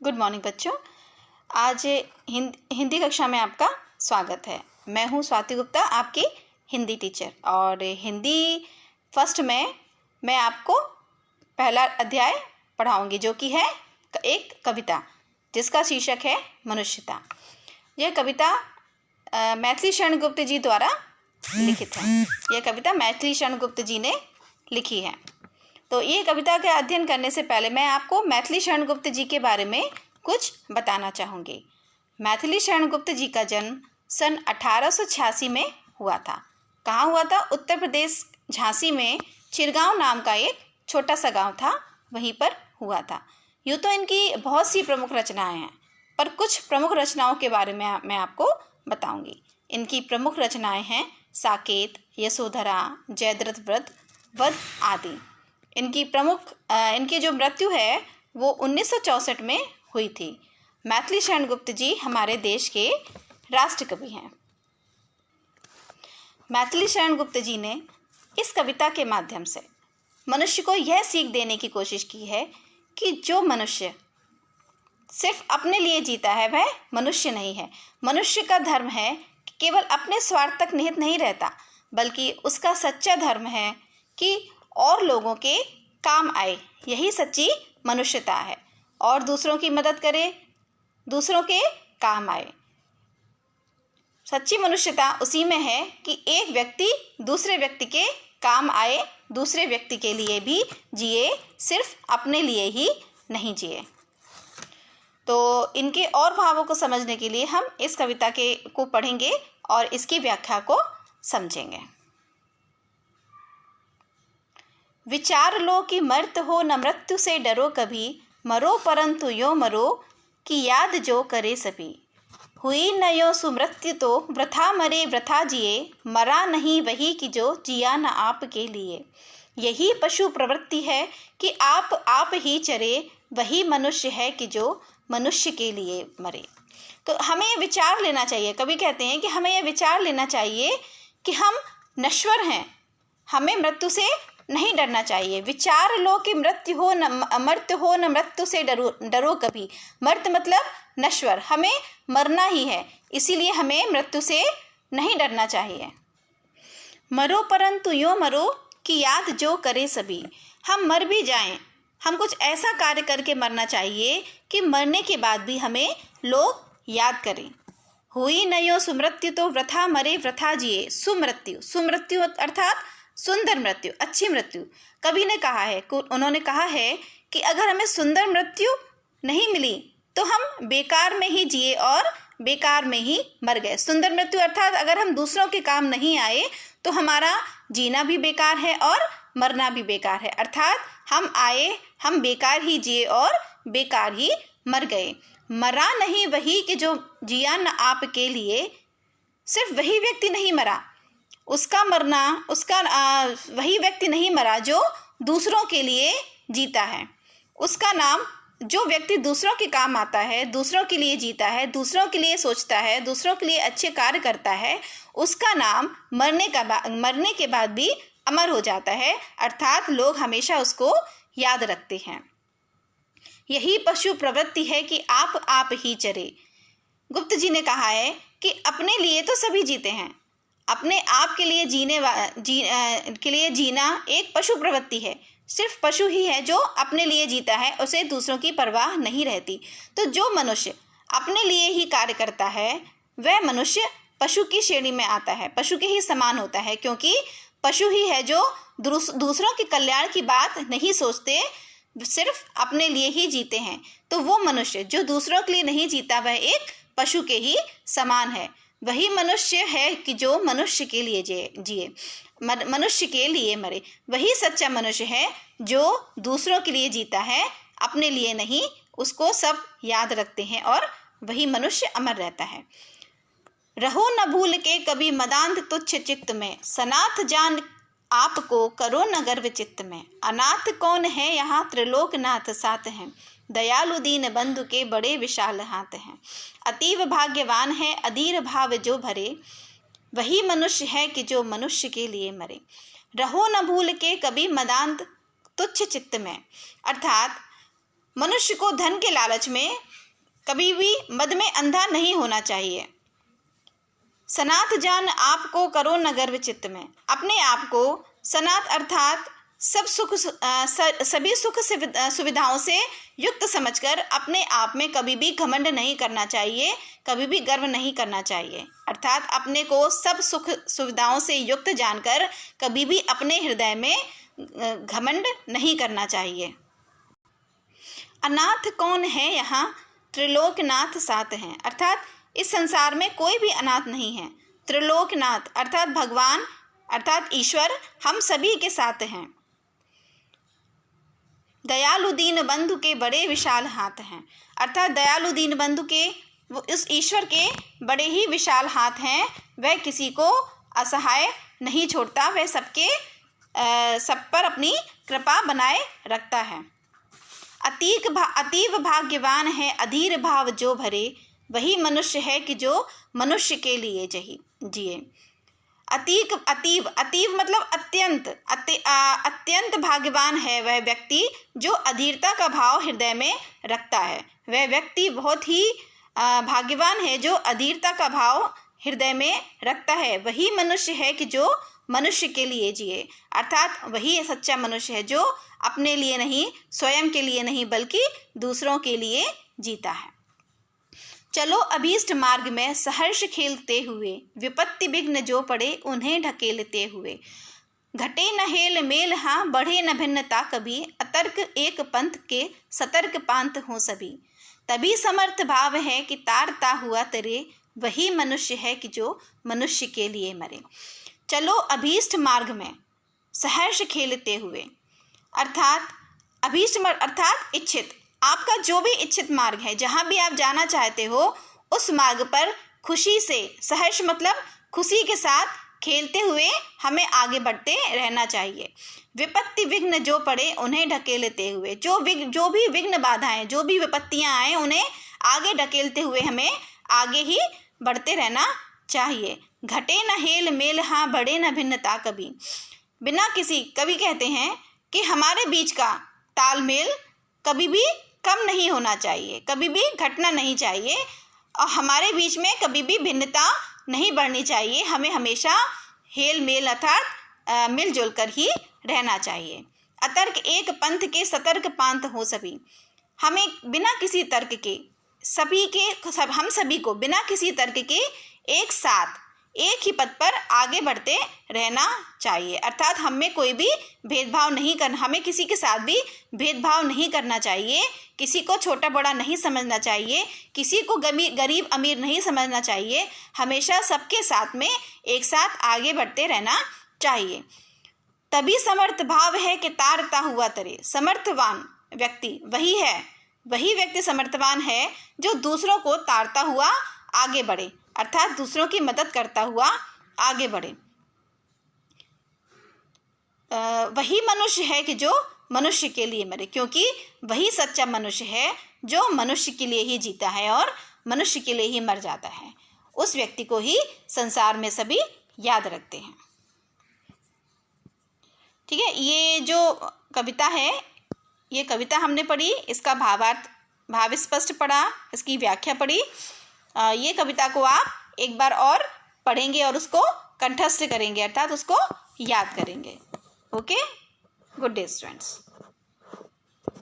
Good morning बच्चों। आज हिंदी कक्षा में आपका स्वागत है। मैं हूं स्वाति गुप्ता, आपकी हिंदी टीचर। और हिंदी फर्स्ट में मैं आपको पहला अध्याय पढ़ाऊंगी, जो कि है एक कविता जिसका शीर्षक है मनुष्यता। यह कविता मैथिली शरण गुप्त जी द्वारा लिखित है। यह कविता मैथिली शरण गुप्त जी ने लिखी है। तो ये कविता का अध्ययन करने से पहले मैं आपको मैथिली शरण गुप्त जी के बारे में कुछ बताना चाहूँगी। मैथिली शरण गुप्त जी का जन्म सन 1886 में हुआ था। कहाँ हुआ था? उत्तर प्रदेश, झांसी में चिरगांव नाम का एक छोटा सा गांव था, वहीं पर हुआ था। यूँ तो इनकी बहुत सी प्रमुख रचनाएं हैं, पर कुछ प्रमुख रचनाओं के बारे में मैं आपको बताऊँगी। इनकी प्रमुख रचनाएं हैं साकेत, यशोधरा, जयद्रथ व्रत, वध आदि। इनकी जो मृत्यु है वो 1964 में हुई थी। मैथिली शरण गुप्त जी हमारे देश के राष्ट्रकवि हैं। मैथिली शरण गुप्त जी ने इस कविता के माध्यम से मनुष्य को यह सीख देने की कोशिश की है कि जो मनुष्य सिर्फ अपने लिए जीता है वह मनुष्य नहीं है। मनुष्य का धर्म है कि केवल अपने स्वार्थ तक निहित नहीं रहता, बल्कि उसका सच्चा धर्म है कि और लोगों के काम आए। यही सच्ची मनुष्यता है। और दूसरों की मदद करे, दूसरों के काम आए। सच्ची मनुष्यता उसी में है कि एक व्यक्ति दूसरे व्यक्ति के काम आए, दूसरे व्यक्ति के लिए भी जिए, सिर्फ अपने लिए ही नहीं जिए। तो इनके और भावों को समझने के लिए हम इस कविता को पढ़ेंगे और इसकी व्याख्या को समझेंगे। विचार लो कि मर्त हो न मृत्यु से डरो कभी, मरो परंतु यो मरो कि याद जो करे सभी। हुई न यो सुमृत्यु तो वृथा मरे वृथा जिए, मरा नहीं वही कि जो जिया न आप के लिए। यही पशु प्रवृत्ति है कि आप ही चरे, वही मनुष्य है कि जो मनुष्य के लिए मरे। तो हमें ये विचार लेना चाहिए। कवि कहते हैं कि हमें यह विचार लेना चाहिए कि हम नश्वर हैं, हमें मृत्यु से नहीं डरना चाहिए। विचार लो कि मृत्यु हो न अमर्त्य हो न मृत्यु से डरो कभी। मर्त मतलब नश्वर, हमें मरना ही है, इसीलिए हमें मृत्यु से नहीं डरना चाहिए। मरो परंतु यो मरो कि याद जो करे सभी। हम मर भी जाएं, हम कुछ ऐसा कार्य करके मरना चाहिए कि मरने के बाद भी हमें लोग याद करें। हुई न यो सुमृत्यु तो वृथा मरे वृथा जिए। सुमृत्यु अर्थात सुंदर मृत्यु, अच्छी मृत्यु। कवि ने कहा है, उन्होंने कहा है कि अगर हमें सुंदर मृत्यु नहीं मिली तो हम बेकार में ही जिए और बेकार में ही मर गए। सुंदर मृत्यु अर्थात अगर हम दूसरों के काम नहीं आए तो हमारा जीना भी बेकार है और मरना भी बेकार है। अर्थात हम आए, हम बेकार ही जिए और बेकार ही मर गए। मरा नहीं वही कि जो जिया न आप के लिए। सिर्फ वही व्यक्ति नहीं मरा, उसका मरना, वही व्यक्ति नहीं मरा जो दूसरों के लिए जीता है। उसका नाम, जो व्यक्ति दूसरों के काम आता है, दूसरों के लिए जीता है, दूसरों के लिए सोचता है, दूसरों के लिए अच्छे कार्य करता है, उसका नाम मरने के बाद भी अमर हो जाता है। अर्थात लोग हमेशा उसको याद रखते हैं। यही पशु प्रवृत्ति है कि आप ही चरे। गुप्त जी ने कहा है कि अपने लिए तो सभी जीते हैं, अपने आप के लिए जीना एक पशु प्रवृत्ति है। सिर्फ पशु ही है जो अपने लिए जीता है, उसे दूसरों की परवाह नहीं रहती। तो जो मनुष्य अपने लिए ही कार्य करता है वह मनुष्य पशु की श्रेणी में आता है, पशु के ही समान होता है, क्योंकि पशु ही है जो दूसरों के कल्याण की बात नहीं सोचते, सिर्फ अपने लिए ही जीते हैं। तो वो मनुष्य जो दूसरों के लिए नहीं जीता वह एक पशु के ही समान है। वही मनुष्य है कि जो मनुष्य के लिए जिए, मनुष्य के लिए मरे। वही सच्चा मनुष्य है जो दूसरों के लिए जीता है, अपने लिए नहीं। उसको सब याद रखते हैं और वही मनुष्य अमर रहता है। रहो न भूल के कभी मदांध तुच्छ चित्त में, सनाथ जान आपको करो न गर्व चित्त में। अनाथ कौन है यहाँ त्रिलोकनाथ साथ हैं, दयालु दीन बंधु के बड़े विशाल हाथ हैं। अतीव भाग्यवान है अधीर भाव जो भरे, वही मनुष्य है कि जो मनुष्य के लिए मरे। रहो न भूल के कभी मदांत तुच्छ चित्त में, अर्थात मनुष्य को धन के लालच में कभी भी मद में अंधा नहीं होना चाहिए। सनात जान आपको करो न गर्व चित्त में, अपने आप को सनात अर्थात सभी सुख सुविधाओं से युक्त समझकर अपने आप में कभी भी घमंड नहीं करना चाहिए, कभी भी गर्व नहीं करना चाहिए। अर्थात अपने को सब सुख सुविधाओं से युक्त जानकर कभी भी अपने हृदय में घमंड नहीं करना चाहिए। अनाथ कौन है यहाँ, त्रिलोकनाथ साथ हैं। अर्थात इस संसार में कोई भी अनाथ नहीं है। त्रिलोकनाथ अर्थात भगवान अर्थात ईश्वर हम सभी के साथ हैं। दयालु दीन बंधु के बड़े विशाल हाथ हैं। अर्थात दयालु दीन बंधु के वो इस ईश्वर के बड़े ही विशाल हाथ हैं। वह किसी को असहाय नहीं छोड़ता, वह सब पर अपनी कृपा बनाए रखता है। अतीव भाग्यवान है अधीर भाव जो भरे, वही मनुष्य है कि जो मनुष्य के लिए जिए। अतीव मतलब अत्यंत भाग्यवान है वह व्यक्ति जो अधीरता का भाव हृदय में रखता है। वह व्यक्ति बहुत ही भाग्यवान है जो अधीरता का भाव हृदय में रखता है। वही मनुष्य है कि जो मनुष्य के लिए जिए। अर्थात वही सच्चा मनुष्य है जो अपने लिए नहीं, स्वयं के लिए नहीं, बल्कि दूसरों के लिए जीता है। चलो अभीष्ट मार्ग में सहर्ष खेलते हुए, विपत्ति विघ्न जो पड़े उन्हें ढकेलते हुए। घटे न हेल मेल हाँ, बढ़े न भिन्नता कभी, अतर्क एक पंथ के सतर्क पांत हों सभी। तभी समर्थ भाव है कि तारता हुआ तेरे, वही मनुष्य है कि जो मनुष्य के लिए मरे। चलो अभीष्ट मार्ग में सहर्ष खेलते हुए, अर्थात अभीष्ट मार्ग अर्थात इच्छित, आपका जो भी इच्छित मार्ग है, जहाँ भी आप जाना चाहते हो उस मार्ग पर खुशी से, सहर्ष मतलब खुशी के साथ खेलते हुए हमें आगे बढ़ते रहना चाहिए। विपत्ति विघ्न जो पड़े उन्हें ढकेलते हुए, जो भी विघ्न बाधाएं, जो भी विपत्तियां आए उन्हें आगे ढकेलते हुए हमें आगे ही बढ़ते रहना चाहिए। घटे न हेल मेल हाँ, बढ़े न भिन्नता कभी। बिना किसी, कभी कहते हैं कि हमारे बीच का तालमेल कभी भी कम नहीं होना चाहिए, कभी भी घटना नहीं चाहिए, और हमारे बीच में कभी भी भिन्नता नहीं बढ़नी चाहिए। हमें हमेशा हेल मेल अर्थात मिलजुल कर ही रहना चाहिए। अतर्क एक पंथ के सतर्क पांत हो सभी। हमें बिना किसी तर्क के हम सभी को बिना किसी तर्क के एक साथ एक ही पथ पर आगे बढ़ते रहना चाहिए। अर्थात हमें कोई भी भेदभाव नहीं करना, हमें किसी के साथ भी भेदभाव नहीं करना चाहिए, किसी को छोटा बड़ा नहीं समझना चाहिए, किसी को गरीब अमीर नहीं समझना चाहिए। हमेशा सबके साथ में एक साथ आगे बढ़ते रहना चाहिए। तभी समर्थ भाव है कि तारता हुआ तरे। समर्थवान व्यक्ति वही व्यक्ति समर्थवान है जो दूसरों को तारता हुआ आगे बढ़े, अर्थात दूसरों की मदद करता हुआ आगे बढ़े। वही मनुष्य है कि जो मनुष्य के लिए मरे, क्योंकि वही सच्चा मनुष्य है जो मनुष्य के लिए ही जीता है और मनुष्य के लिए ही मर जाता है। उस व्यक्ति को ही संसार में सभी याद रखते हैं। ठीक है, ये जो कविता है, ये कविता हमने पढ़ी, इसका भाव स्पष्ट पढ़ा, इसकी व्याख्या पढ़ी। ये कविता को आप एक बार और पढ़ेंगे और उसको कंठस्थ करेंगे, अर्थात उसको याद करेंगे। Okay, good day students.